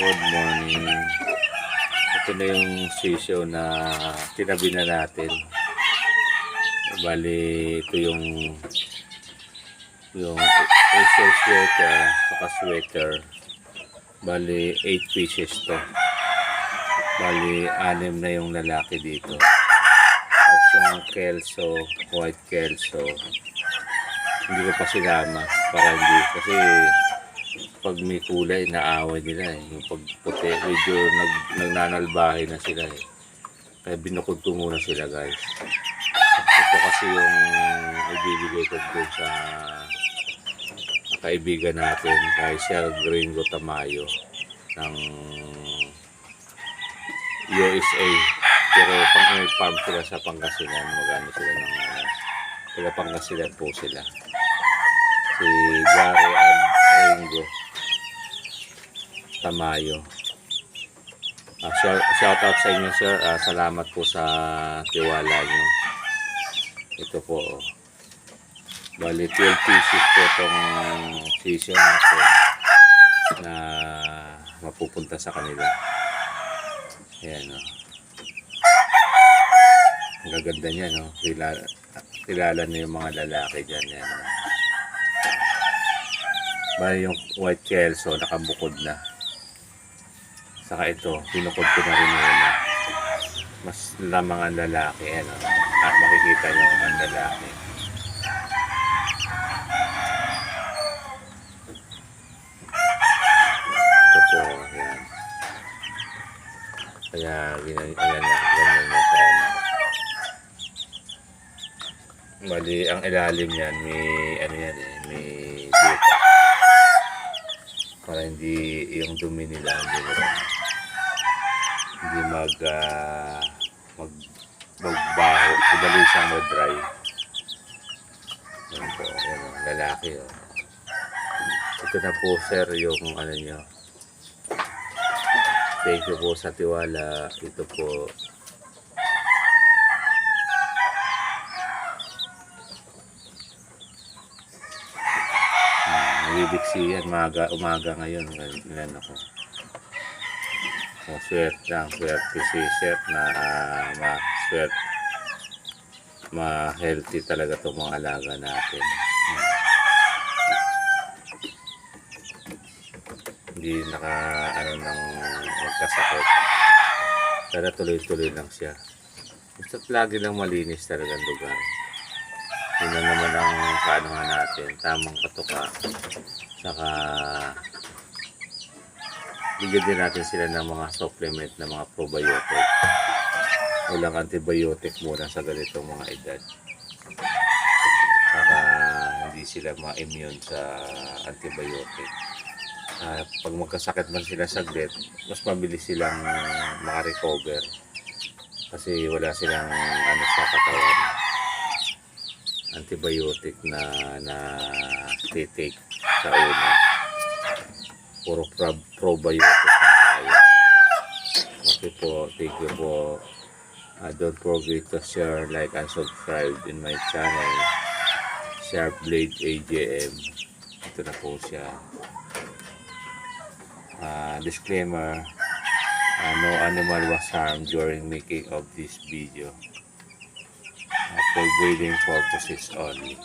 Good morning. Ito na yung sisyo na tinabi na natin. Bali, ito yung acer sweater, saka sweater. Bali, 8 pieces to. Bali, 6 na yung lalaki dito. Tapos yung kelso, white kelso. Hindi ko pa sinama para hindi. Kasi pag may kulay, naaway nila eh. Yung pag puti, medyo nagnanalbahe na sila eh. Kaya binukod ko muna sila guys. Ito kasi yung ibibigay ko dun sa kaibigan natin kay Sir Gringo Tamayo ng USA. Pero pang-farm sila sa Pangasinan. Magano sila ng taga Pangasinan po sila. Si Gary and Gringo Tamayo. Shout out sa inyo sir. Salamat po sa tiwala nyo. Ito po. Bali 12 pieces po itong season natin na mapupunta sa kanila. Ayan o. Ang gaganda niya no. Kilala na yung mga lalaki dyan. Ayan o. Bali yung white kelso nakabukod na. Saka ito, pinukod ko na rin muna. Mas lamang ang lalaki. Ano? At makikita nyo ang lalaki. Ito po, yan. Kaya, ganyan yung tema. Bali, ang ilalim yan, may, ano yan eh, may dita. Para hindi, yung dumi nila, hindi magbaho, madali siyang mag-dry. Yan po, yan o, lalaki o. Ito na po sir yung ano nyo. Thank you po sa tiwala. Ito po. Nagibiksi yan, umaga ngayon. Ganyan ako. So, swerte si Chef na ma-healthy talaga itong mga alaga natin. Hindi ng magkasakit. Pero tuloy-tuloy lang siya. Basta't lagi lang malinis talaga ang lugar. Yun na naman ang kaanohan natin. Tamang katuka. Saka bigyan din natin sila ng mga supplement na mga probiotic. Walang antibiotic muna sa ganitong mga edad. Para hindi sila ma-immune sa antibiotic. Pag magkasakit man sila saglit, mas mabilis silang makarecover. Kasi wala silang sa katawan. Antibiotic na titake sa una. Puro probiotic na tayo. Okay po, thank you po. Don't forget to share, like, and subscribe in my channel, Sharp Blade AJM. Ito na po siya. Disclaimer, no animal was harmed during making of this video. For breeding purposes only.